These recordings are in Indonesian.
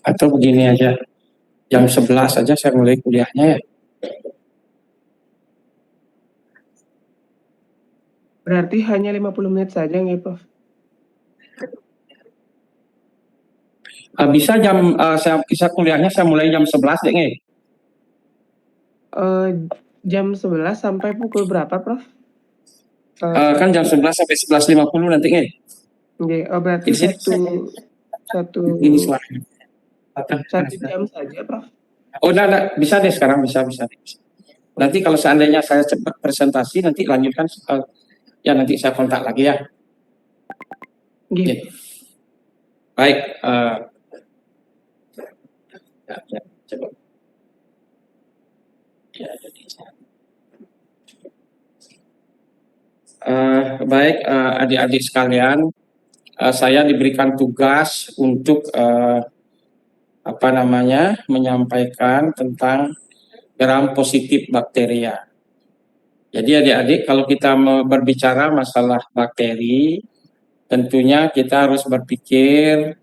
Atau begini aja, jam 11 aja saya mulai kuliahnya ya. Berarti hanya 50 menit saja nggih, Prof? Bisa bisa kuliahnya saya mulai jam 11 deh nggih. Jam 11 sampai pukul berapa, Prof? Kan jam 11 sampai 11.50 nanti nggih. Nggih, berarti satu jam saja, Prof? Oh, enggak, bisa deh sekarang, bisa. Nanti kalau seandainya saya cepat presentasi, nanti lanjutkan, ya nanti saya kontak lagi ya. Nggih. Baik, coba. Ya, baik, adik-adik sekalian, saya diberikan tugas untuk menyampaikan tentang gram positif bakteria. Jadi adik-adik, kalau kita berbicara masalah bakteri, tentunya kita harus berpikir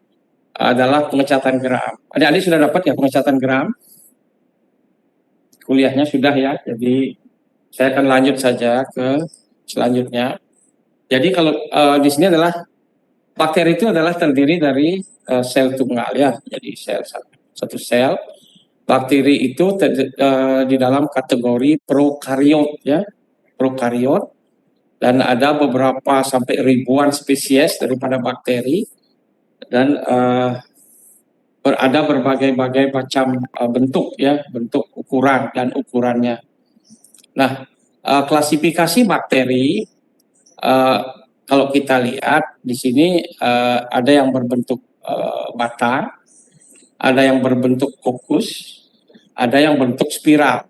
adalah pengecatan gram. Adik-adik sudah dapat ya pengecatan gram? Kuliahnya sudah ya, jadi saya akan lanjut saja ke selanjutnya. Jadi kalau di sini adalah bakteri itu adalah terdiri dari sel tunggal ya, jadi satu sel. Bakteri itu di dalam kategori prokariot ya, prokariot, dan ada beberapa sampai ribuan spesies daripada bakteri, dan ada berbagai-bagai macam bentuk ya, bentuk ukuran dan ukurannya. Nah, klasifikasi bakteri kalau kita lihat di sini ada yang berbentuk bata, ada yang berbentuk kokus, ada yang bentuk spiral,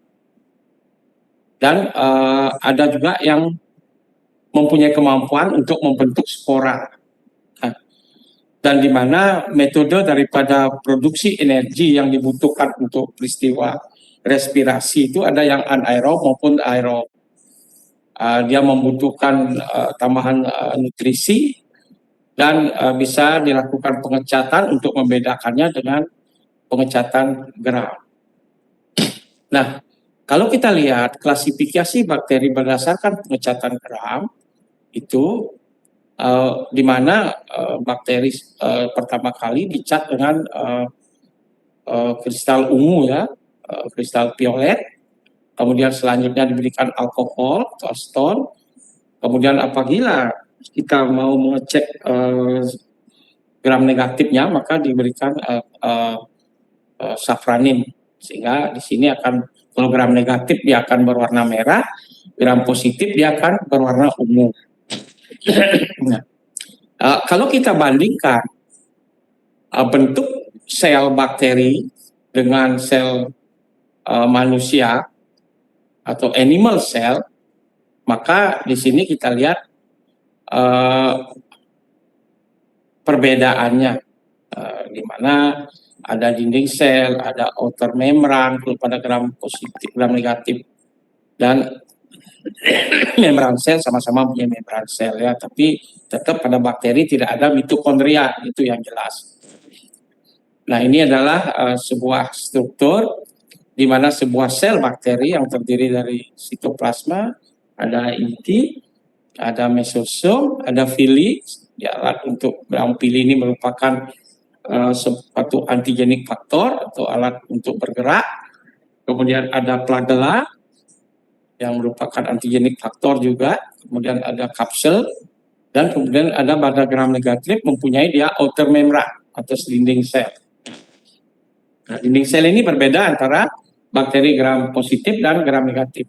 dan ada juga yang mempunyai kemampuan untuk membentuk spora. Dan di mana metode daripada produksi energi yang dibutuhkan untuk peristiwa respirasi itu ada yang anaerob maupun aerob. Dia membutuhkan tambahan nutrisi dan bisa dilakukan pengecatan untuk membedakannya dengan pengecatan gram. Nah, kalau kita lihat klasifikasi bakteri berdasarkan pengecatan gram itu di mana bakteri pertama kali dicat dengan kristal ungu ya, kristal violet, kemudian selanjutnya diberikan alkohol atau aston, kemudian apabila kita mau mengecek gram negatifnya maka diberikan safranin, sehingga di sini akan kalau gram negatif dia akan berwarna merah, gram positif dia akan berwarna ungu. Nah, kalau kita bandingkan bentuk sel bakteri dengan sel manusia atau animal cell, maka di sini kita lihat perbedaannya, di mana ada dinding sel, ada outer membran kalau pada gram positif, gram negatif, dan membran sel sama-sama punya membran sel ya, tapi tetap pada bakteri tidak ada mitokondria, itu yang jelas. Nah, ini adalah sebuah struktur di mana sebuah sel bakteri yang terdiri dari sitoplasma, ada inti, ada mesosom, ada villi. Ya, alat untuk villi ini merupakan suatu antigenik faktor atau alat untuk bergerak. Kemudian ada flagella yang merupakan antigenik faktor juga, kemudian ada kapsel, dan kemudian ada pada gram negatif mempunyai dia outer membran atau dinding sel. Nah, dinding sel ini berbeda antara bakteri gram positif dan gram negatif.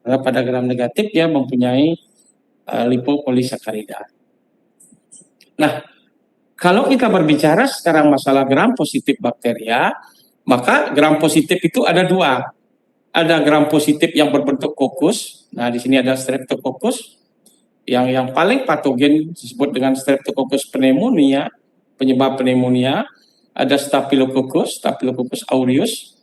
Karena pada gram negatif dia mempunyai lipopolisakarida. Nah, kalau kita berbicara sekarang masalah gram positif bakteria, maka gram positif itu ada dua. ada gram positif yang berbentuk kokus. Nah, di sini ada Streptococcus. Yang paling patogen disebut dengan Streptococcus pneumonia, penyebab pneumonia. Ada Staphylococcus aureus,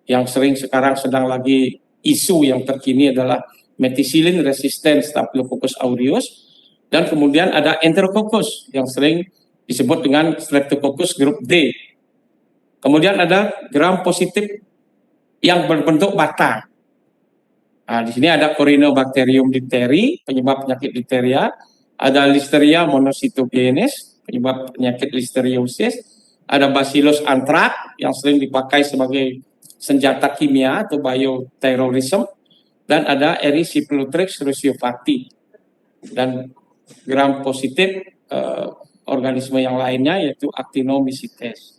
yang sekarang sedang lagi isu yang terkini adalah methicillin resistant Staphylococcus aureus. Dan kemudian ada Enterococcus yang sering disebut dengan Streptococcus grup D. Kemudian ada gram positif yang berbentuk bata. Nah, di sini ada Corynebacterium diphtheri, penyebab penyakit diphtheria. Ada Listeria monocytogenes, penyebab penyakit listeriosis. Ada Bacillus anthrax yang sering dipakai sebagai senjata kimia atau bioterrorism. Dan ada Erysipelotrix ruseophati. Dan gram positif organisme yang lainnya yaitu Actinomycetes.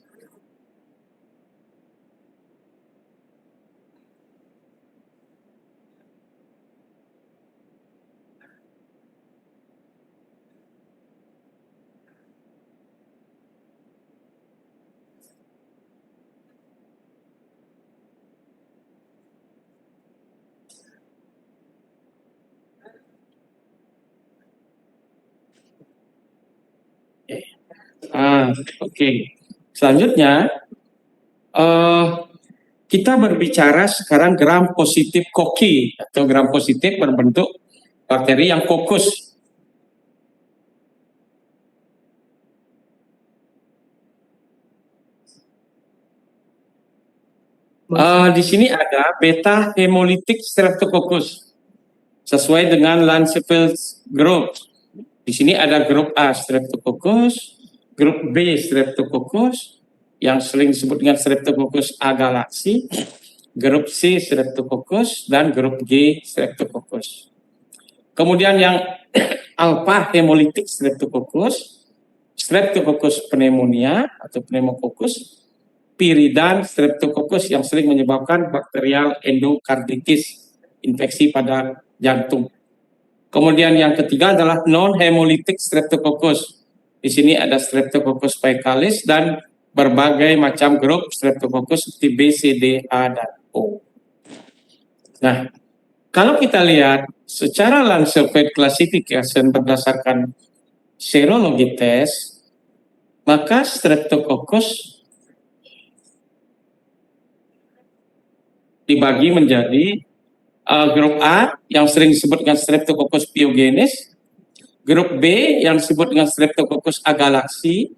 Oke. Selanjutnya kita berbicara sekarang gram positif koki atau gram positif berbentuk bakteri yang kokus. Di sini ada beta hemolytic streptococcus sesuai dengan Lanzaphel's group. Di sini ada grup A Streptococcus, grup B Streptococcus yang sering disebut dengan Streptococcus agalacti, grup C Streptococcus dan grup G Streptococcus. Kemudian yang alpha hemolytic Streptococcus, Streptococcus pneumonia atau pneumococcus, Piridan Streptococcus yang sering menyebabkan bakterial endokarditis, infeksi pada jantung. Kemudian yang ketiga adalah non-hemolytic Streptococcus. Di sini ada Streptococcus faecalis dan berbagai macam grup Streptococcus seperti B, C, D, A, dan O. Nah, kalau kita lihat secara Lancelot classification berdasarkan serologi tes, maka Streptococcus dibagi menjadi grup A yang sering disebut dengan Streptococcus pyogenes, grup B yang disebut dengan Streptococcus agalacti,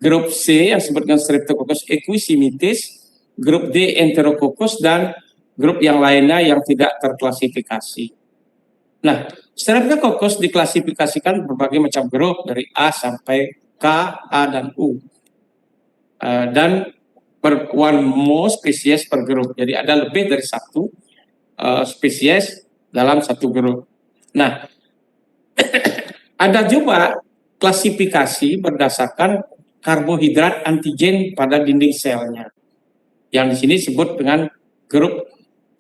grup C yang disebut dengan Streptococcus equisimitis, grup D Enterococcus, dan grup yang lainnya yang tidak terklasifikasi. Nah, Streptococcus diklasifikasikan berbagai macam grup dari A sampai K, A, dan U. Dan per one more spesies per grup. Jadi ada lebih dari satu spesies dalam satu grup. Nah, ada juga klasifikasi berdasarkan karbohidrat antigen pada dinding selnya. Yang di sini disebut dengan grup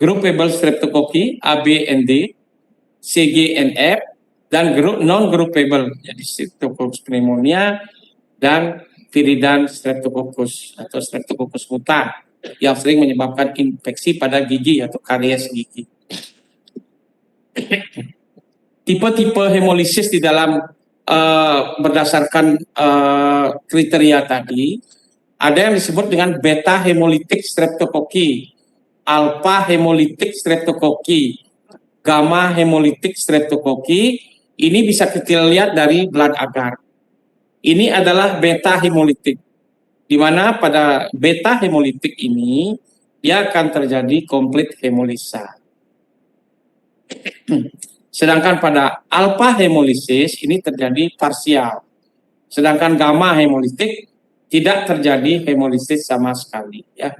groupable streptococci A, B, and D, C, G, and F, dan grup non-groupable, jadi Streptococcus pneumonia dan Viridan Streptococcus atau Streptococcus mutan yang sering menyebabkan infeksi pada gigi atau karies gigi. Tipe-tipe hemolisis di dalam berdasarkan kriteria tadi, ada yang disebut dengan beta hemolytic streptococci, alpha hemolytic streptococci, gamma hemolytic streptococci. Ini bisa kita lihat dari blood agar. Ini adalah beta hemolitik, di mana pada beta hemolitik ini dia akan terjadi komplit hemolisa. Sedangkan pada alpha hemolisis ini terjadi parsial. Sedangkan gamma hemolitik tidak terjadi hemolisis sama sekali. Ya.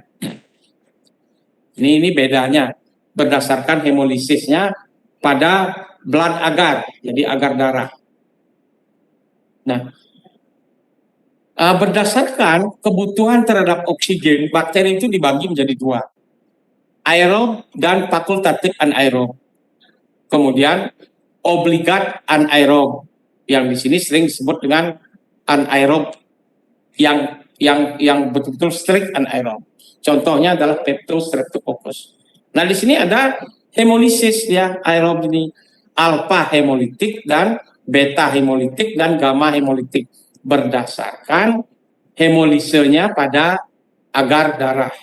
Ini bedanya berdasarkan hemolisisnya pada blood agar, jadi agar darah. Nah, berdasarkan kebutuhan terhadap oksigen, bakteri itu dibagi menjadi dua, aerob dan fakultatif anaerob. Kemudian obligat anaerob, yang di sini sering disebut dengan anaerob yang betul-betul strict anaerob. Contohnya adalah Peptostreptococcus. Nah, di sini ada hemolisis ya, aerob ini alfa hemolitik dan beta hemolitik dan gamma hemolitik berdasarkan hemolisenya pada agar darah.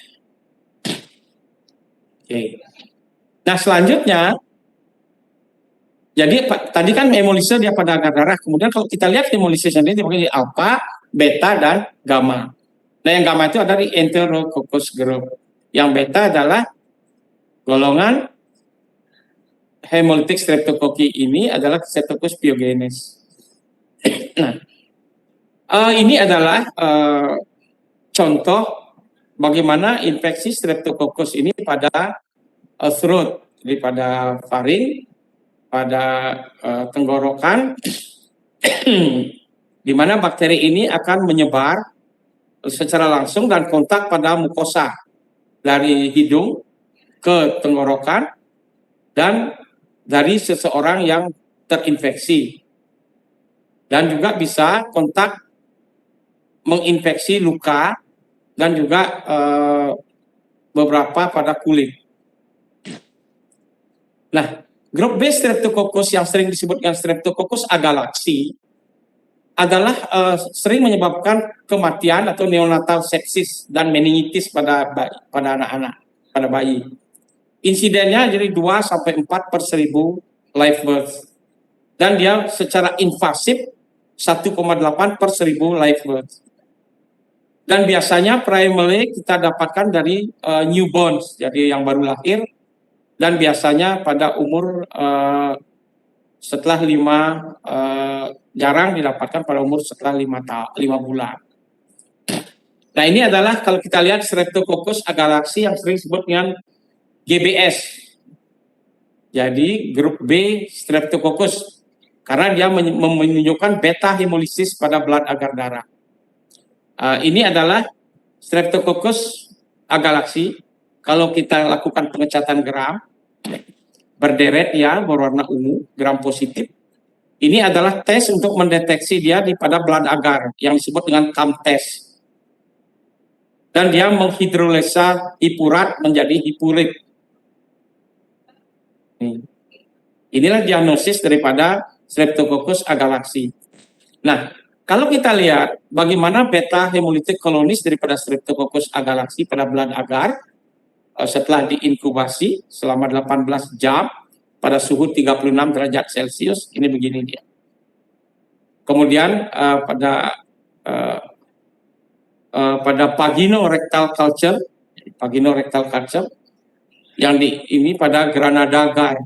Oke. Nah, selanjutnya, jadi tadi kan hemolise dia pada agar darah. Kemudian kalau kita lihat hemolisisnya ini dibagi alfa, beta, dan gamma. Nah, yang gamma itu ada di Enterococcus group. Yang beta adalah golongan hemolytic streptococci ini adalah Streptococcus pyogenes. Nah, ini adalah contoh bagaimana infeksi Streptococcus ini pada throat, jadi pada faring, pada tenggorokan, di mana bakteri ini akan menyebar secara langsung dan kontak pada mukosa dari hidung ke tenggorokan dan dari seseorang yang terinfeksi, dan juga bisa kontak menginfeksi luka dan juga beberapa pada kulit. Nah, grup B Streptococcus yang sering disebut dengan Streptococcus agalacti adalah sering menyebabkan kematian atau neonatal sepsis dan meningitis pada anak-anak, pada bayi. Insidennya jadi 2 sampai 4 per 1000 live birth. Dan dia secara invasif 1,8 per 1000 live birth. Dan biasanya primarily kita dapatkan dari newborns, jadi yang baru lahir, dan biasanya pada umur setelah 5, jarang didapatkan pada umur setelah 5 bulan. Nah, ini adalah kalau kita lihat Streptococcus agalacti yang sering disebut dengan GBS. Jadi grup B Streptococcus karena dia menunjukkan beta hemolisis pada blood agar darah. Ini adalah Streptococcus agalacti. Kalau kita lakukan pengecatan gram berderet ya, berwarna ungu, gram positif. Ini adalah tes untuk mendeteksi dia di pada blood agar yang disebut dengan CAM test. Dan dia menghidrolisa hipurat menjadi hipurit. Inilah diagnosis daripada Streptococcus agalacti. Nah, kalau kita lihat bagaimana beta hemolitik kolonis daripada Streptococcus agalacti pada blood agar setelah diinkubasi selama 18 jam pada suhu 36 derajat Celcius, ini begini dia. Kemudian pada vaginorectal culture yang ini pada Granada agar,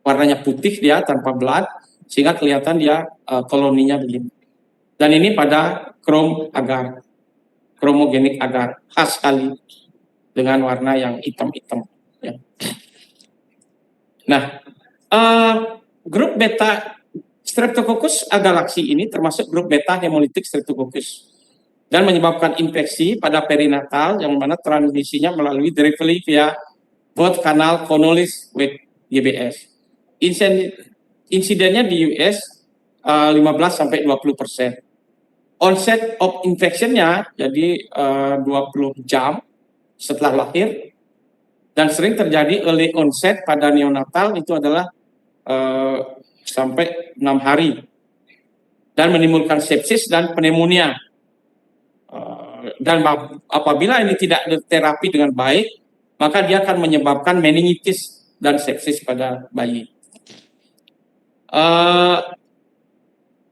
warnanya putih dia tanpa blood, sehingga kelihatan dia koloninya begini. Dan ini pada chromogenik agar, khas sekali dengan warna yang hitam-hitam. Ya. Nah, grup beta Streptococcus agalacti ini termasuk grup beta hemolitik Streptococcus dan menyebabkan infeksi pada perinatal yang mana transmisinya melalui delivery via both kanal Connolly with GBS. Insidennya di US 15 sampai 20%. Onset of infectionnya jadi 20 jam setelah lahir, dan sering terjadi early onset pada neonatal itu adalah sampai 6 hari dan menimbulkan sepsis dan pneumonia. Dan apabila ini tidak diterapi dengan baik, maka dia akan menyebabkan meningitis dan sepsis pada bayi.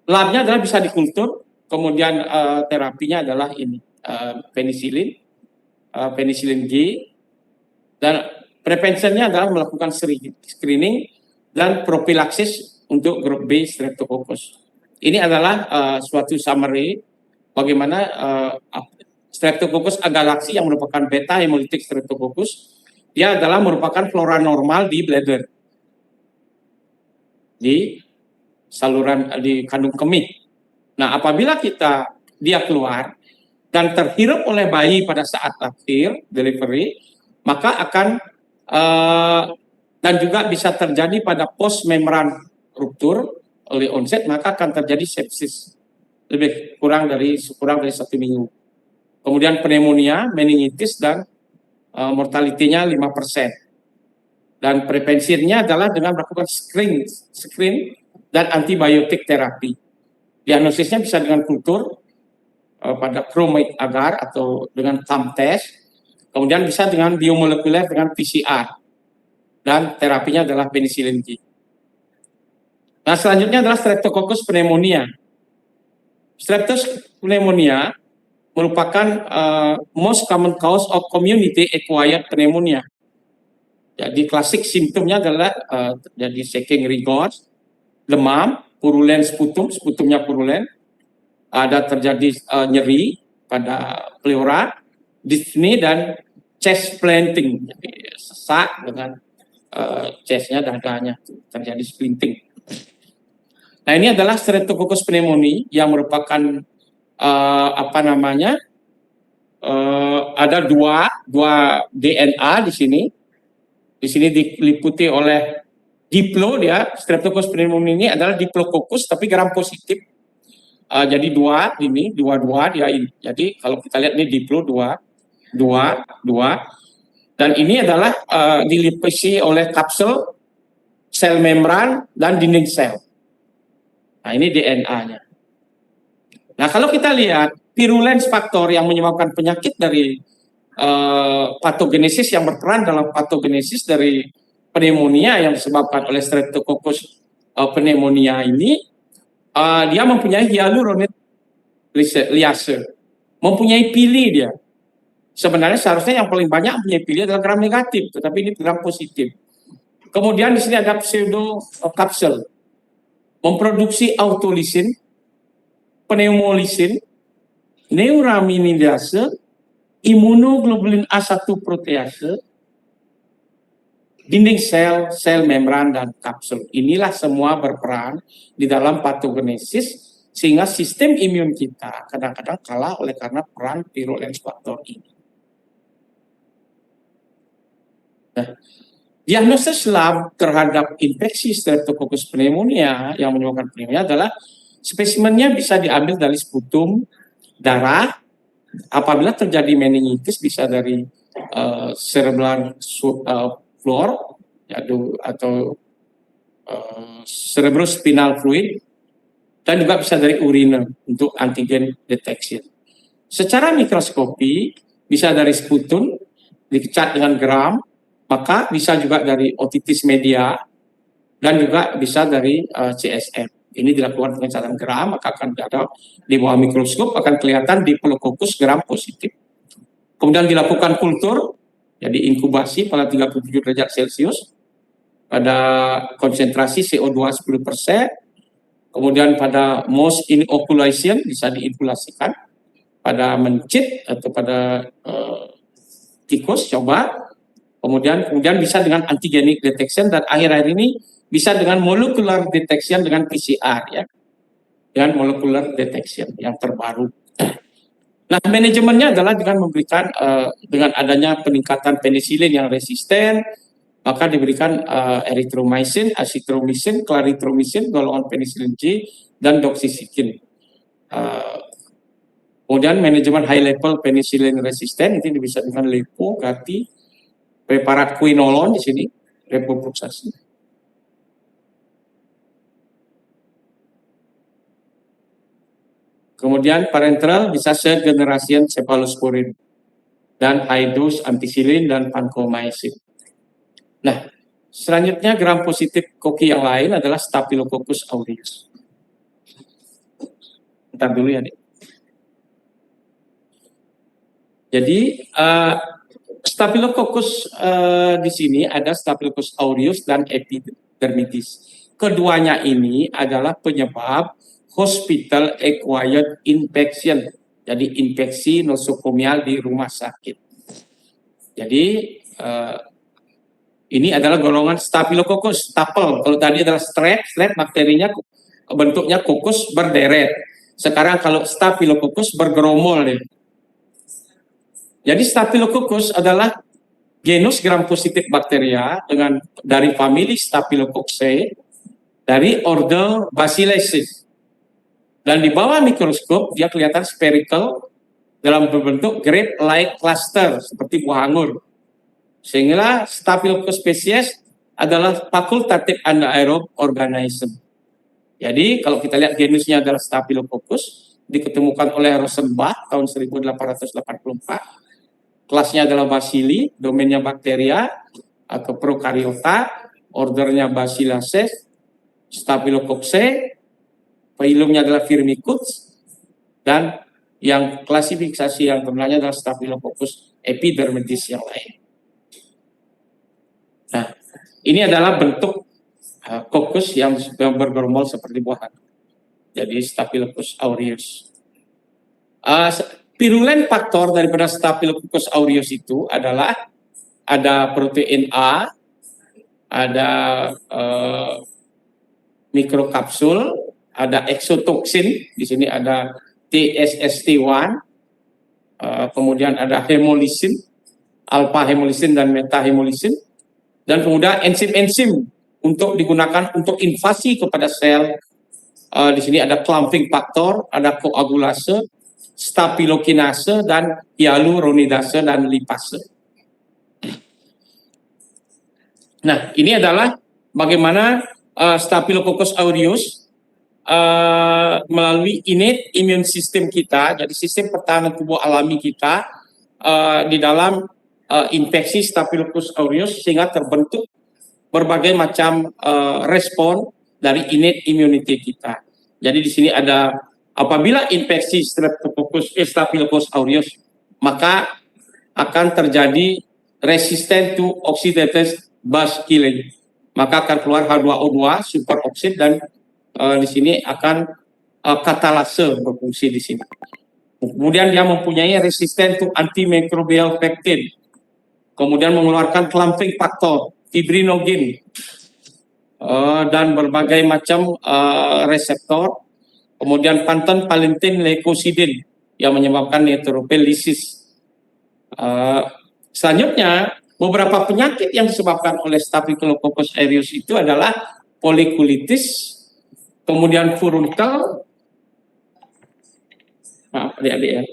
Labnya adalah bisa dikultur, kemudian terapinya adalah ini penicillin G, dan preventionnya adalah melakukan screening dan propilaksis untuk grup B Streptococcus. Ini adalah suatu summary bagaimana Streptococcus agalacti yang merupakan beta hemolitik Streptococcus, dia adalah merupakan flora normal di bladder, di saluran, di kandung kemih. Nah, apabila dia keluar dan terhirup oleh bayi pada saat lahir, delivery, maka akan dan juga bisa terjadi pada post membran ruptur oleh onset, maka akan terjadi sepsis kurang dari 1 minggu. Kemudian pneumonia, meningitis, dan mortalitinya 5%. Dan prevensinya adalah dengan melakukan screen dan antibiotik terapi. Diagnosisnya bisa dengan kultur pada chromate agar atau dengan thumb test, kemudian bisa dengan biomolekuler dengan PCR, dan terapinya adalah penicillin G. Nah, selanjutnya adalah Streptococcus pneumonia. Streptococcus pneumonia merupakan most common cause of community acquired pneumonia. Jadi klasik simptomnya adalah jadi shaking rigor, demam, purulen sputumnya purulen, ada terjadi nyeri pada pleura, dyspnea dan chest planting, jadi sesak dengan chestnya, dadanya terjadi splinting. Nah, ini adalah Streptococcus pneumoniae yang merupakan ada dua DNA di sini. Di sini diliputi oleh diplo, dia Streptococcus pneumoniae ini adalah diplococcus tapi gram positif. Jadi dua dia ini. Jadi kalau kita lihat ini diplo dua. Dan ini adalah dilipisi oleh kapsul, sel membran dan dinding sel. Nah, ini DNA-nya. Nah, kalau kita lihat virulence faktor yang menyebabkan penyakit dari patogenesis yang berperan dalam patogenesis dari pneumonia yang disebabkan oleh Streptococcus pneumonia ini, dia mempunyai hyaluronidase, mempunyai pili dia. Sebenarnya seharusnya yang paling banyak mempunyai pili adalah gram negatif, tetapi ini gram positif. Kemudian di sini ada pseudo kapsul, memproduksi autolisin, pneumolisin, neuraminidase, imunoglobulin A1 protease, dinding sel, sel membran, dan kapsul. Inilah semua berperan di dalam patogenesis sehingga sistem imun kita kadang-kadang kalah oleh karena peran virulence faktor ini. Nah, diagnosis lab terhadap infeksi Streptococcus pneumonia yang menyebabkan pneumonia adalah spesimennya bisa diambil dari sputum, darah. Apabila terjadi meningitis bisa dari cerebral fluor atau cerebrospinal fluid, dan juga bisa dari urine untuk antigen detection. Secara mikroskopi bisa dari sputum dicat dengan gram, maka bisa juga dari otitis media dan juga bisa dari CSF. Ini dilakukan dengan catatan gram, maka akan ada di bawah mikroskop akan kelihatan diplococcus gram positif. Kemudian dilakukan kultur, jadi inkubasi pada 37 derajat Celcius pada konsentrasi CO2 10%. Kemudian pada mouse inoculation bisa diinkulasikan pada mencit atau pada tikus coba. Kemudian bisa dengan antigenic detection, dan akhir-akhir ini bisa dengan molecular detection dengan PCR, ya, dengan molecular detection yang terbaru. Nah, manajemennya adalah dengan memberikan dengan adanya peningkatan penisilin yang resisten, maka diberikan erythromycin, azithromycin, clarithromycin, golongan penicillin G, dan doxycycline. Kemudian manajemen high level penicillin resisten itu bisa dengan lepo, gati, preparat quinolone di sini, levofloxacin. Kemudian parenteral bisa segenerasian cephalosporin dan high dose ampicillin dan vancomycin. Nah, selanjutnya gram positif koki yang lain adalah Staphylococcus aureus. Bentar dulu ya, Dek. Jadi Staphylococcus di sini ada Staphylococcus aureus dan epidermidis. Keduanya ini adalah penyebab hospital acquired infection, jadi infeksi nosokomial di rumah sakit. Jadi ini adalah golongan Staphylococcus, stapel. Kalau tadi adalah strep bakterinya bentuknya kokus berderet. Sekarang kalau Staphylococcus bergeromol deh. Jadi Staphylococcus adalah genus gram positif bakteria dengan dari famili Staphylococcae dari order Bacillus. Dan di bawah mikroskop dia kelihatan spherical dalam berbentuk grape-like cluster seperti buah anggur. Sehingga Staphylococcus species adalah fakultatif anaerob organism. Jadi kalau kita lihat genusnya adalah Staphylococcus, diketemukan oleh Rosenbach tahun 1884. Kelasnya adalah Bacilli, domainnya bakteria atau prokariota, ordernya Bacilliaceae, Staphylococcae, phylumnya adalah Firmicutes, dan yang klasifikasi yang sebenarnya adalah Staphylococcus epidermidis yang lain. Nah, ini adalah bentuk kokus yang bergerombol seperti buah. Jadi Staphylococcus aureus. Virulen faktor daripada Staphylococcus aureus itu adalah ada protein A, ada mikrokapsul, ada exotoksin, di sini ada TSST1, kemudian ada hemolisin, alpha hemolisin dan meta hemolisin, dan kemudian enzim-enzim untuk digunakan untuk invasi kepada sel. Di sini ada clumping faktor, ada koagulase, staphylokinase, dan hyaluronidase dan lipase. Nah, ini adalah bagaimana Staphylococcus aureus melalui innate immune system kita, jadi sistem pertahanan tubuh alami kita di dalam infeksi Staphylococcus aureus, sehingga terbentuk berbagai macam respon dari innate immunity kita. Jadi di sini ada apabila infeksi Staphylococcus aureus, maka akan terjadi resistant to oxidative bus killing. Maka akan keluar H2O2 superoksid, dan di sini akan katalase berfungsi di sini. Kemudian dia mempunyai resisten to antimicrobial peptide. Kemudian mengeluarkan clumping faktor, fibrinogen, dan berbagai macam reseptor. Kemudian panten palentin leukosidin yang menyebabkan neutrophilisis. Selanjutnya, beberapa penyakit yang disebabkan oleh Staphylococcus aureus itu adalah polikulitis, kemudian furunkel, maaf adik-adik ya.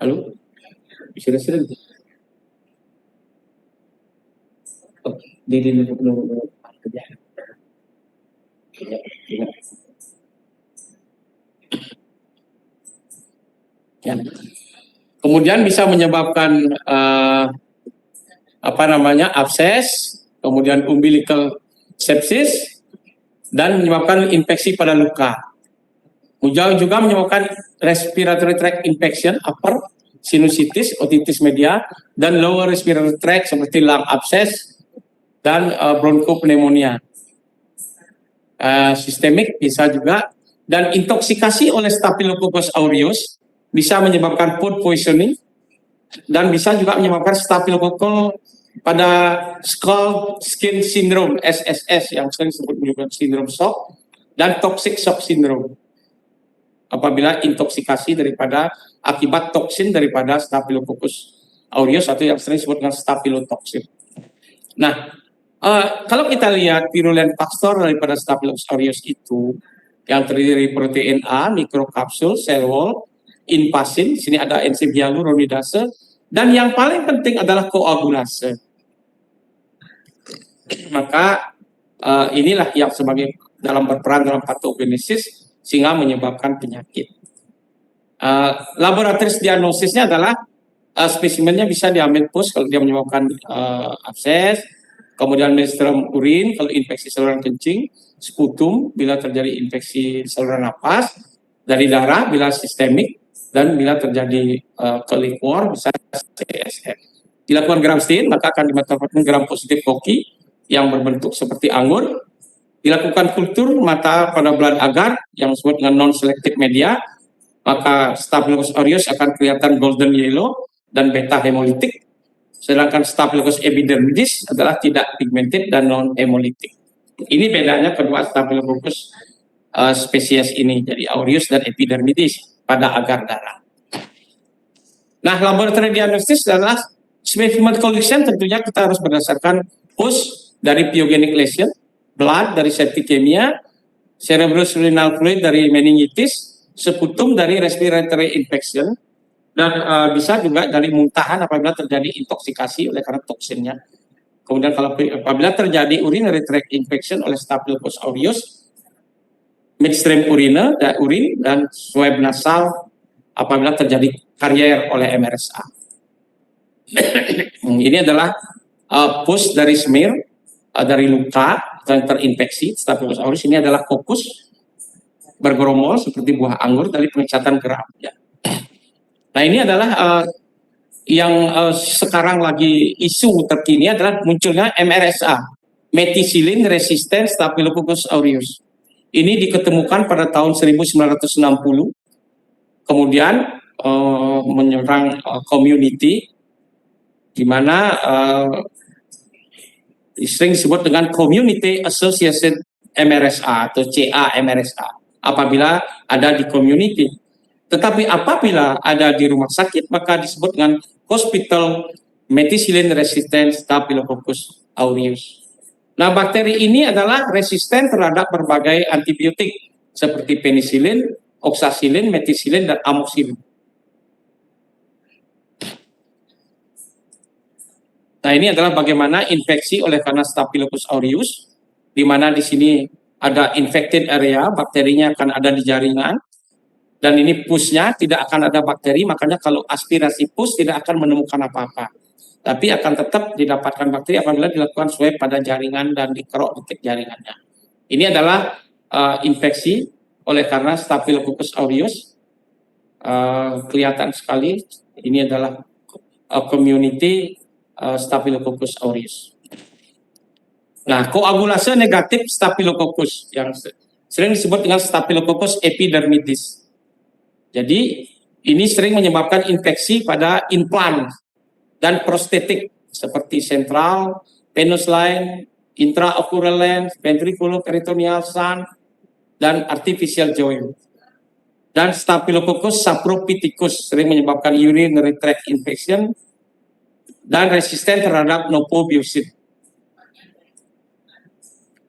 Halo, sini. Oh, di kerja. Ya. Kemudian bisa menyebabkan abses, kemudian umbilical sepsis, dan menyebabkan infeksi pada luka. Juga menyebabkan respiratory tract infection, upper sinusitis, otitis media, dan lower respiratory tract seperti lung abscess dan bronchopneumonia. Sistemik bisa juga, dan intoksikasi oleh Staphylococcus aureus bisa menyebabkan food poisoning, dan bisa juga menyebabkan Staphylococcus pada skull skin syndrome SSS yang sering disebut juga sindrom shock, dan toxic shock syndrome apabila intoksikasi akibat toksin daripada Staphylococcus aureus atau yang sering disebut dengan staphylotoxin. Nah, kalau kita lihat virulen faktor daripada Staphylococcus aureus itu yang terdiri dari protein A, mikrokapsul, cell wall, invasin, sini ada enzim hyaluronidase, dan yang paling penting adalah koagulase. Maka inilah yang sebagai berperan dalam patogenesis sehingga menyebabkan penyakit. Laboratoris diagnosisnya adalah spesimennya bisa diambil pus kalau dia menyebabkan abses, kemudian menstruum urin kalau infeksi saluran kencing, sputum bila terjadi infeksi saluran napas, dari darah bila sistemik, dan bila terjadi kelikor bisa CSF. Dilakukan gram stain, maka akan dimetakan gram positif koki yang berbentuk seperti anggur. Dilakukan kultur mata pada blood agar yang disebut dengan non-selective media, maka Staphylococcus aureus akan kelihatan golden yellow dan beta hemolitik, sedangkan Staphylococcus epidermidis adalah tidak pigmented dan non-hemolitik. Ini bedanya kedua Staphylococcus spesies ini, jadi aureus dan epidermidis pada agar darah. Nah, laboratorium diagnostis adalah specimen collection, tentunya kita harus berdasarkan pus dari pyogenic lesion, blood dari septicemia, cerebrospinal fluid dari meningitis, seputum dari respiratory infection, dan bisa juga dari muntahan apabila terjadi intoksikasi oleh karena toksinnya. Kemudian apabila terjadi urinary tract infection oleh Staphylococcus aureus, midstream urin dan swab nasal apabila terjadi karier oleh MRSA. Ini adalah pus dari smear dari luka yang terinfeksi Staphylococcus aureus. Ini adalah kokus bergerombol seperti buah anggur dari pengecatan geram. Ya. Nah, ini adalah yang sekarang lagi isu terkini adalah munculnya MRSA, methicillin resistant Staphylococcus aureus. Ini diketemukan pada tahun 1960, kemudian menyerang community, di mana sering disebut dengan community associated MRSA atau CA-MRSA apabila ada di community. Tetapi apabila ada di rumah sakit maka disebut dengan hospital methicillin resistant Staphylococcus aureus. Nah, bakteri ini adalah resisten terhadap berbagai antibiotik seperti penisilin, oksasilin, methicillin, dan amoxicillin. Nah, ini adalah bagaimana infeksi oleh karena Staphylococcus aureus, di mana di sini ada infected area, bakterinya akan ada di jaringan, dan ini pusnya tidak akan ada bakteri, makanya kalau aspirasi pus tidak akan menemukan apa-apa. Tapi akan tetap didapatkan bakteri apabila dilakukan swab pada jaringan dan dikerok dekat jaringannya. Ini adalah infeksi oleh karena Staphylococcus aureus. Kelihatan sekali, ini adalah community Staphylococcus aureus. Nah, koagulase negatif Staphylococcus yang sering disebut dengan Staphylococcus epidermidis. Jadi ini sering menyebabkan infeksi pada implan dan prostetik seperti central, venous line, intraocular lens, ventriculoperitoneal shunt, dan artificial joint. Dan Staphylococcus saprophyticus sering menyebabkan urinary tract infection dan resisten terhadap nopobiosin.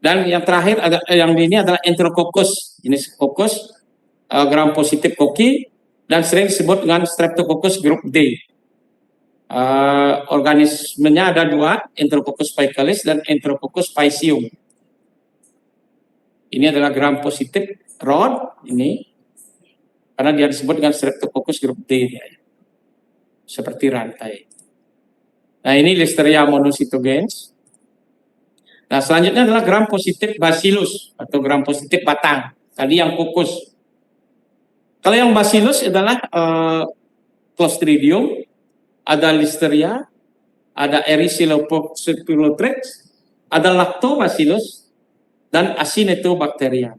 Dan yang terakhir yang ini adalah Enterococcus, jenis kokus gram positif koki, dan sering disebut dengan Streptococcus grup D. Organismenya ada dua, Enterococcus faecalis dan Enterococcus faecium. Ini adalah gram positif rod ini, karena dia disebut dengan Streptococcus grup D, seperti rantai. Nah, ini Listeria monocytogenes. Nah, selanjutnya adalah gram positif bacillus atau gram positif batang. Tadi yang kokus. Kalau yang bacillus adalah Clostridium, ada Listeria, ada Erysipelatopus, ada Lactobacillus, dan Acinetobacteria.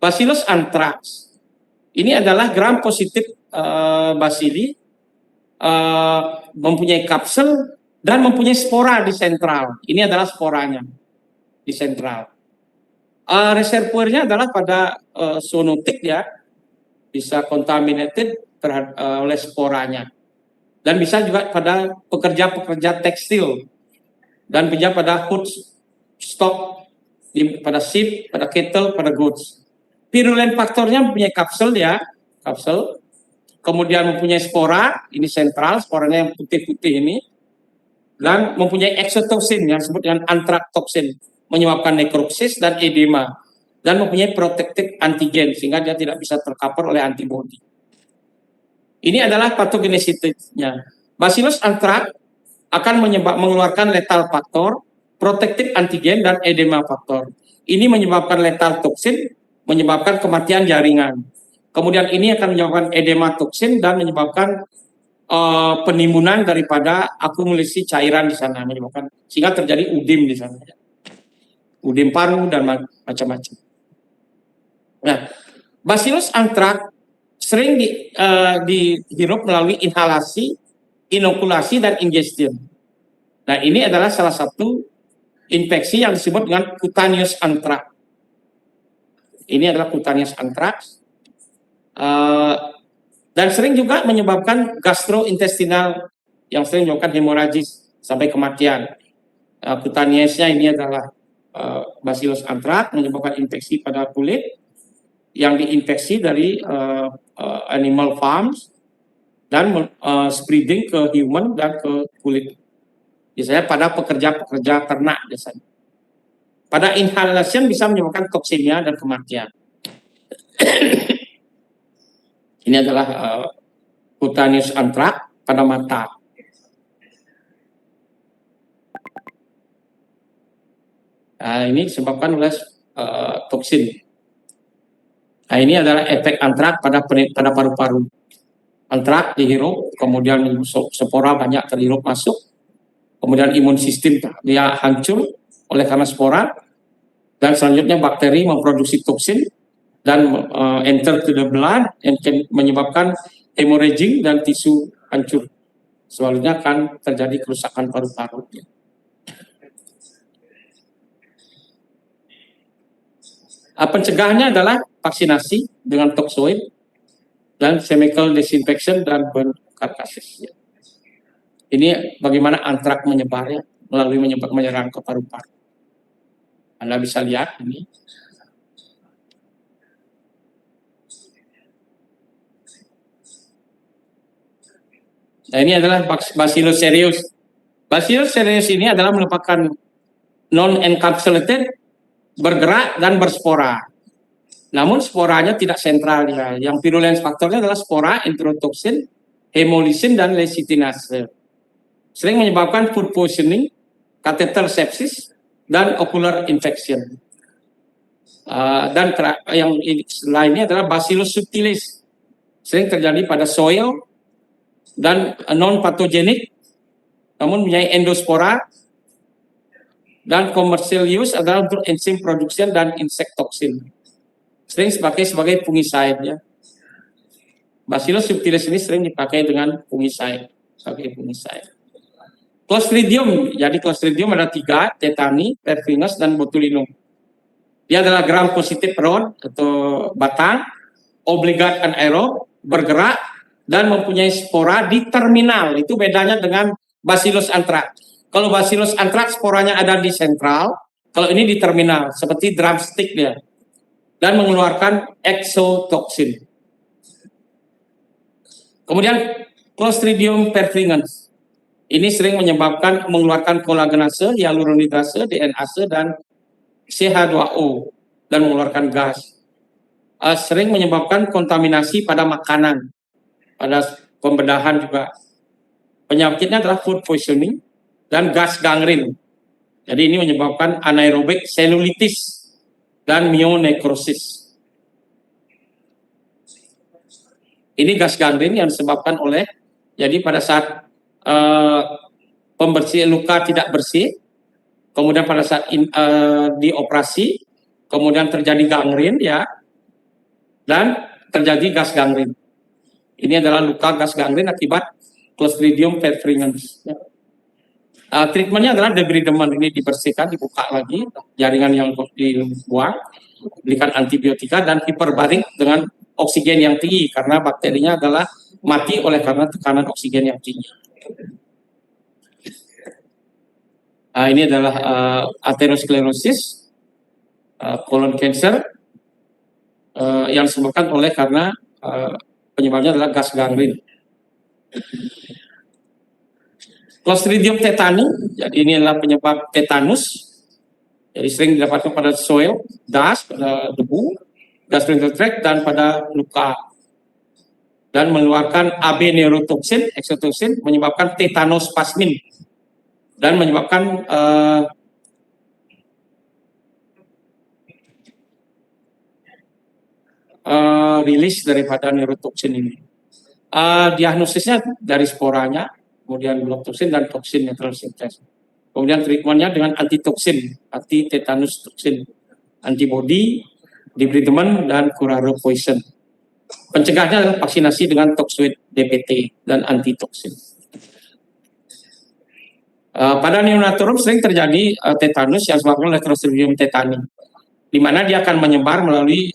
Bacillus anthrax ini adalah gram positif bacilli, mempunyai kapsel dan mempunyai spora di sentral. Ini adalah sporanya di sentral. Reservoirnya adalah pada zoonotik, ya, bisa contaminated oleh sporanya, dan bisa juga pada pekerja-pekerja tekstil dan bisa pada food stock, pada ship, pada kettle, pada goods. Virulent faktornya mempunyai kapsel, ya, kapsel, kemudian mempunyai spora, ini sentral, sporanya yang putih-putih ini, dan mempunyai exotoxin yang disebut dengan antraktoxin, menyebabkan nekropsis dan edema, dan mempunyai protective antigen sehingga dia tidak bisa tercover oleh antibodi. Ini adalah patogenesitinya. Bacillus anthrax akan mengeluarkan lethal faktor, protective antigen, dan edema faktor. Ini menyebabkan lethal toksin, menyebabkan kematian jaringan. Kemudian ini akan menyebabkan edema toksin dan menyebabkan penimbunan daripada akumulasi cairan di sana, menyebabkan sehingga terjadi udim di sana, udim paru dan macam-macam. Nah, Bacillus anthrax sering dihirup melalui inhalasi, inokulasi, dan ingestion. Nah, ini adalah salah satu infeksi yang disebut dengan cutaneous anthrax. Ini adalah cutaneous anthrax. Dan sering juga menyebabkan gastrointestinal yang sering menyebabkan hemoragis sampai kematian. Cutaneousnya ini adalah Bacillus anthrax, menyebabkan infeksi pada kulit. yang diinfeksi dari animal farms dan spreading ke human dan ke kulit. Biasanya pada pekerja-pekerja ternak biasanya. Pada inhalation bisa menyebabkan toksinnya dan kematian. Ini adalah cutaneous anthrax pada mata. Nah, ini disebabkan oleh toksin. Nah, ini adalah efek antraks pada paru-paru. Antraks dihirup, kemudian spora banyak terhirup masuk, kemudian imun sistem dia hancur oleh karena spora, dan selanjutnya bakteri memproduksi toksin dan enter to the blood yang menyebabkan hemorrhaging dan tisu hancur. Selanjutnya akan terjadi kerusakan paru-paru. Pencegahannya adalah vaksinasi dengan toxoid dan chemical disinfection dan burn carcasses. Ini bagaimana antraks menyebarnya melalui menyerang ke paru-paru. Anda bisa lihat ini. Nah, ini adalah Bacillus cereus. Bacillus cereus ini adalah merupakan non-encapsulated, bergerak dan berspora. Namun sporanya tidak sentral ya. Yang virulence faktornya adalah spora, enterotoksin, hemolysin dan lecitinase. Sering menyebabkan food poisoning, catheter sepsis dan ocular infection. Dan yang lainnya adalah Bacillus subtilis. Sering terjadi pada soil dan non patogenik, namun mempunyai endospora, dan commercial use adalah untuk enzim production dan insektoksin. Sering sebagai fungicide ya. Bacillus subtilis ini sering dipakai dengan fungicide, sebagai fungicide. Clostridium, jadi Clostridium ada 3, tetani, perfringens, dan botulinum. Dia adalah gram positif rod atau batang, obligat anaerob, bergerak, dan mempunyai spora di terminal. Itu bedanya dengan Bacillus anthrax. Kalau Bacillus anthrax sporanya ada di sentral, kalau ini di terminal, seperti drumstick dia. Dan mengeluarkan exotoxin. Kemudian Clostridium perfringens. Ini sering mengeluarkan kolagenase, hyaluronidase, DNase, dan CH2O dan mengeluarkan gas. Sering menyebabkan kontaminasi pada makanan, pada pembedahan juga. Penyakitnya adalah food poisoning dan gas gangren. Jadi ini menyebabkan anaerobic cellulitis dan myonekrosis. Ini gas gangren yang disebabkan oleh, jadi pada saat pembersih luka tidak bersih, kemudian pada saat dioperasi, kemudian terjadi gangren ya, dan terjadi gas gangren. Ini adalah luka gas gangren akibat Clostridium perfringens. Treatmentnya adalah debridement, ini dibersihkan, dibuka lagi jaringan yang dibuang, berikan antibiotika dan hiperbarik dengan oksigen yang tinggi karena bakterinya adalah mati oleh karena tekanan oksigen yang tinggi. Ini adalah atherosclerosis, colon cancer, yang disebabkan oleh karena penyebabnya adalah gas gangren. Clostridium tetani, jadi ini adalah penyebab tetanus. Jadi sering didapatkan pada soil, dust, pada debu, gastrointestinal tract, dan pada luka. Dan mengeluarkan AB neurotoxin, exotoxin, menyebabkan tetanospasmin dan menyebabkan rilis daripada neurotoksin ini. Diagnosisnya dari sporanya, kemudian blok-toksin dan toksin neutral sintes. Kemudian treatmentnya dengan antitoksin, anti-tetanus toksin, antibody, debridement, dan curare poison. Pencegahannya adalah vaksinasi dengan toxoid DPT dan antitoksin. Pada neonatorium sering terjadi tetanus yang disebabkan oleh Clostridium tetani, di mana dia akan menyebar melalui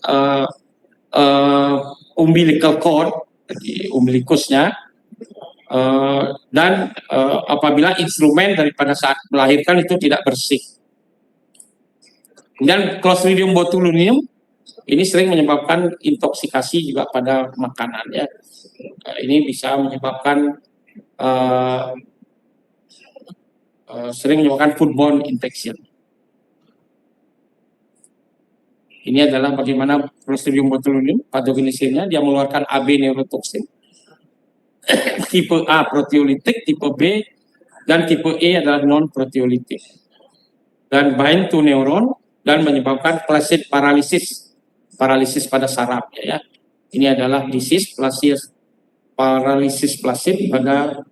umbilical cord, umbilicusnya, dan apabila instrumen daripada saat melahirkan itu tidak bersih. Kemudian Clostridium botulinum Ini sering menyebabkan intoksikasi juga pada makanan ya. Ini bisa menyebabkan sering menyebabkan foodborne infection. Ini adalah bagaimana Clostridium botulinum patogenesinnya. Dia mengeluarkan AB neurotoxin. Tipe A proteolitik, tipe B dan tipe E adalah non proteolitik. Dan bind to neuron dan menyebabkan placid paralysis pada saraf ya. Ini adalah disease paralysis placid pada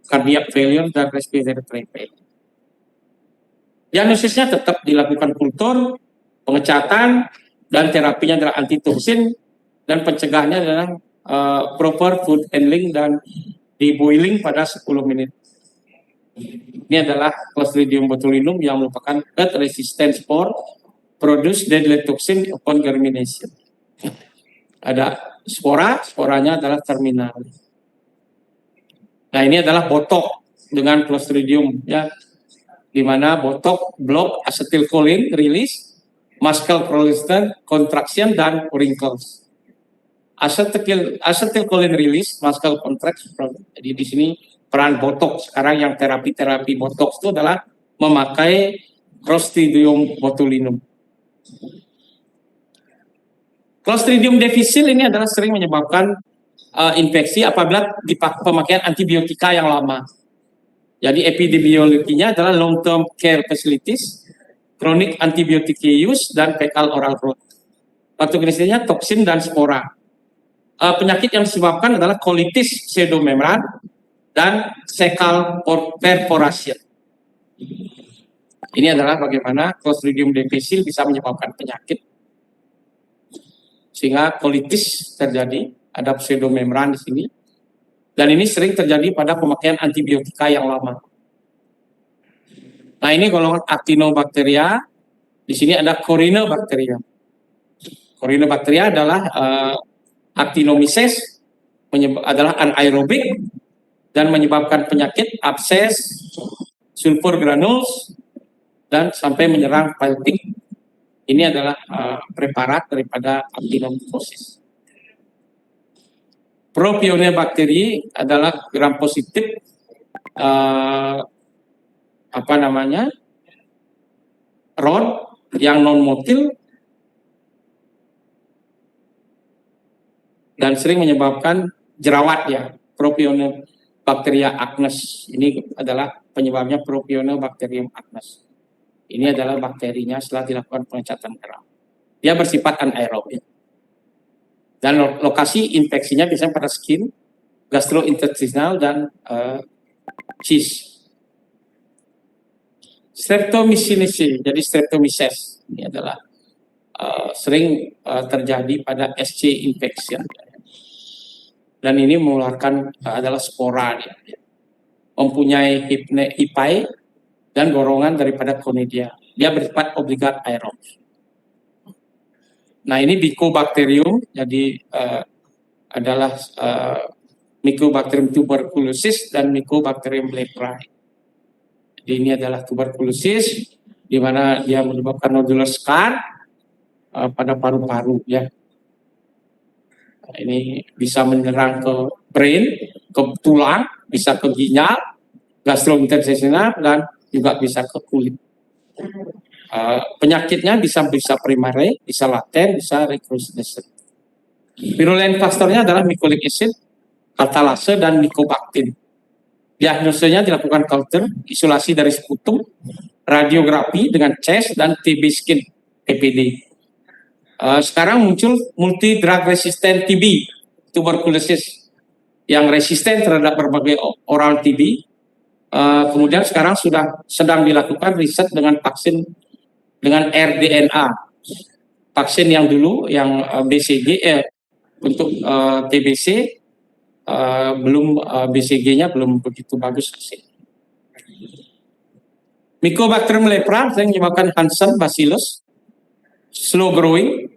cardiac failure dan respiratory failure. Diagnosisnya tetap dilakukan kultur, pengecatan, dan terapinya adalah antitoksin, dan pencegahannya adalah proper food handling dan deboiling pada 10 menit. Ini adalah Clostridium botulinum yang merupakan gut resistant spore produce deadly toxin upon germination. Ada sporanya adalah terminal. Nah, ini adalah botok dengan Clostridium ya, di mana botok block acetylcholine release, muscle proliferation, contraction dan wrinkles. Acetylcholine release, muscle contraction. Jadi di sini peran botok sekarang yang terapi botok itu adalah memakai Clostridium botulinum. Clostridium difficile ini adalah sering menyebabkan infeksi apabila pemakaian antibiotika yang lama. Jadi epidemiologinya adalah long term care facilities, chronic antibiotic use, dan fecal oral route. Patogenesinnya toksin dan spora. Penyakit yang disebabkan adalah colitis pseudomembran dan cecal perforation. Ini adalah bagaimana Clostridium difficile bisa menyebabkan penyakit sehingga colitis terjadi, ada pseudomembran di sini. Dan ini sering terjadi pada pemakaian antibiotika yang lama. Nah, ini golongan Actinobacteria. Di sini ada Corynebacteria. Corynebacteria adalah Actinomyces, adalah anaerobik dan menyebabkan penyakit abses, sulfur granules, dan sampai menyerang pelvic. Ini adalah preparat daripada actinomycosis. Propionibacteri adalah gram positif rod yang non motil dan sering menyebabkan jerawat ya. Propionibacteria acnes ini adalah penyebabnya Propionibacterium acnes. Ini adalah bakterinya setelah dilakukan pengecatan keram. Dia bersifat anaerob ya. Dan lokasi infeksinya biasanya pada skin, gastrointestinal, dan cheese. Streptomyces, jadi Streptomyces ini adalah sering terjadi pada SC infection. Dan ini mengeluarkan adalah spora ya. Mempunyai hipai dan gorongan daripada Conidia. Dia bersifat obligat aerob. Nah, ini Mycobacterium, jadi adalah Mycobacterium tuberculosis dan Mycobacterium leprae. Jadi ini adalah tuberculosis, di mana dia menyebabkan nodular scar pada paru-paru ya. Nah, ini bisa menyerang ke brain, ke tulang, bisa ke ginjal, gastrointestinal, dan juga bisa ke kulit. Penyakitnya bisa primary, bisa laten, bisa recrudescent. Virulent faktornya adalah mycolic acid, katalase, dan mycobactin. Diagnosenya dilakukan culture, isolasi dari sputum, radiografi dengan chest, dan TB skin, TPD. Sekarang muncul multi drug resistant TB, tuberculosis, yang resisten terhadap berbagai oral TB. Kemudian sekarang sudah sedang dilakukan riset dengan vaksin dengan rDNA. Vaksin yang dulu yang BCG untuk TBC belum BCG-nya belum begitu bagus hasil. Mycobacterium leprae yang menyebabkan Hansen bacillus, slow growing.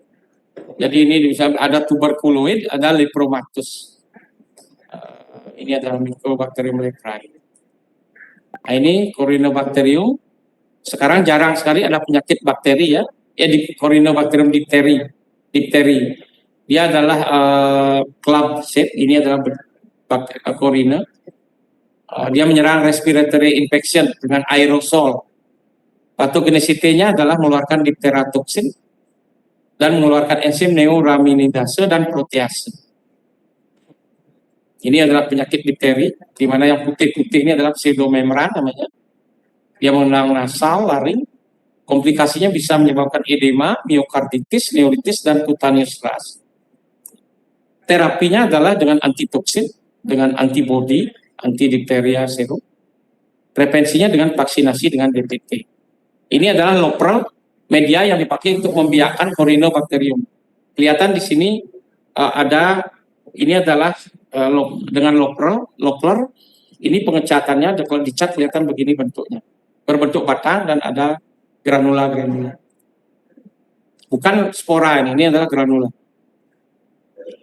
Jadi ini bisa ada tuberculoid, ada lepromatus. Ini adalah Mycobacterium leprae. Nah, ini Corynebacterium. Sekarang jarang sekali ada penyakit bakteri ya di Corynebacterium diphtheria. difteri. Dia adalah club shape, ini adalah bakteri Corina. Dia menyerang respiratory infection dengan aerosol. Patogenesitinya adalah mengeluarkan dipteratoksin dan mengeluarkan enzim neuraminidase dan protease. Ini adalah penyakit difteri, di mana yang putih-putih ini adalah pseudomembran namanya. Dia mengenang nasal, laring. Komplikasinya bisa menyebabkan edema, miokarditis, neuritis, dan cutaneous rash. Terapinya adalah dengan antitoksin, dengan antibodi, anti-difteria serum. Prevensinya dengan vaksinasi dengan DPT. Ini adalah Loprel, media yang dipakai untuk membiakkan Corynebacterium. Kelihatan di sini ini adalah dengan Loprel, ini pengecatannya, kalau dicat kelihatan begini bentuknya. Berbentuk batang dan ada granula-granula. Bukan spora ini adalah granula.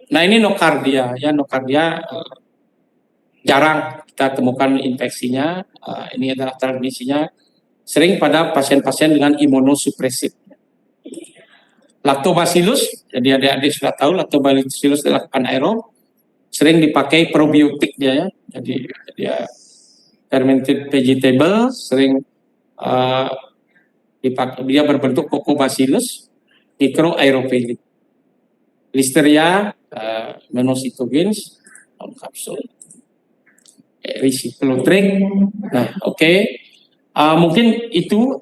Nah ini nocardia, ya nocardia jarang kita temukan infeksinya. Ini adalah transmisinya sering pada pasien-pasien dengan imunosupresif. Lactobacillus, jadi adik-adik sudah tahu Lactobacillus adalah anaerob, sering dipakai probiotik dia ya. Jadi dia fermented vegetable, sering dipakai, dia berbentuk Coccobacillus microaerophilic. Listeria, monocytogenes, kapsul, risiclotrik. Nah, oke. Mungkin itu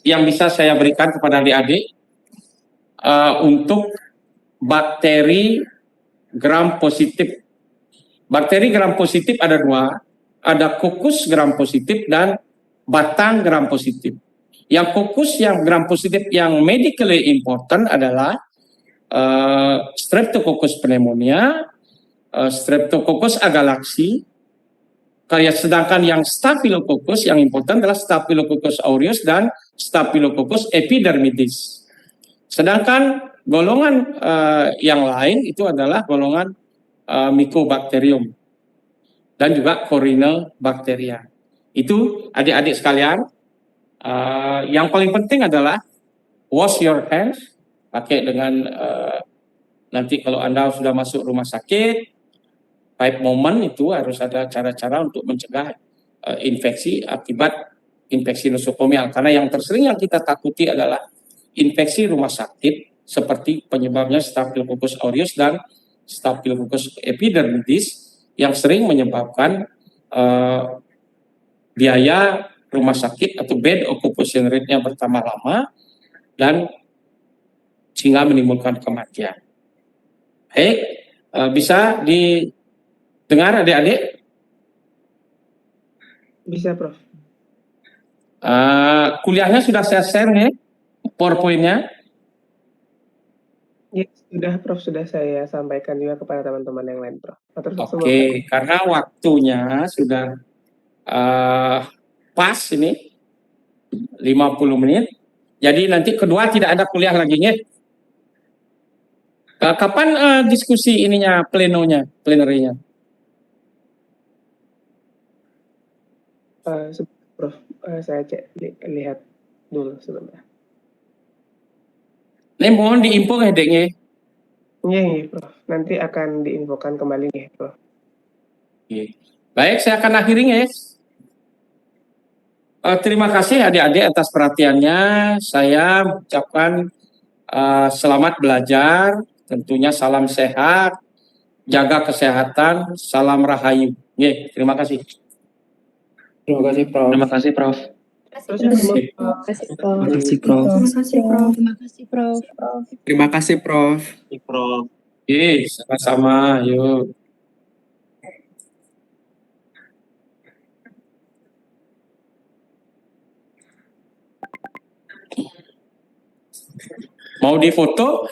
yang bisa saya berikan kepada adik-adik untuk bakteri gram positif. Bakteri gram positif ada dua, ada Coccus gram positif dan batang gram positif. Yang Coccus yang gram positif yang medically important adalah Streptococcus pneumonia, Streptococcus agalacti. Sedangkan yang Staphylococcus yang important adalah Staphylococcus aureus dan Staphylococcus epidermidis. Sedangkan golongan yang lain itu adalah golongan Mycobacterium dan juga Corynebacteria. Itu adik-adik sekalian, yang paling penting adalah wash your hands, pakai dengan nanti kalau Anda sudah masuk rumah sakit, 5 moment itu harus ada cara-cara untuk mencegah infeksi akibat infeksi nosokomial. Karena yang tersering yang kita takuti adalah infeksi rumah sakit seperti penyebabnya Staphylococcus aureus dan Staphylococcus epidermidis yang sering menyebabkan biaya rumah sakit atau bed occupation rate-nya bertambah lama dan sehingga menimbulkan kematian. Baik, bisa dengar adik-adik? Bisa, Prof. Kuliahnya sudah saya share nih, PowerPoint-nya. Ya, sudah, Prof. Sudah saya sampaikan juga kepada teman-teman yang lain, Prof. Oke, karena waktunya sudah pas ini, 50 menit. Jadi nanti kedua tidak ada kuliah lagi nih. Kapan diskusi ininya, plenary-nya? Prof, saya lihat dulu sebentar. Ini mohon diinfo hedeknya. Iya, Prof. Nanti akan diinfokan kembali nih, Prof. Oke. Baik, saya akan akhiri ya. Terima kasih adik-adik atas perhatiannya. Saya ucapkan selamat belajar, tentunya salam sehat, jaga kesehatan, salam rahayu. Terima kasih. Terima kasih, Prof. Terima kasih, Prof. Terima kasih, Prof. Terima kasih, Prof. Oke, sama-sama. Yuk. Mau difoto?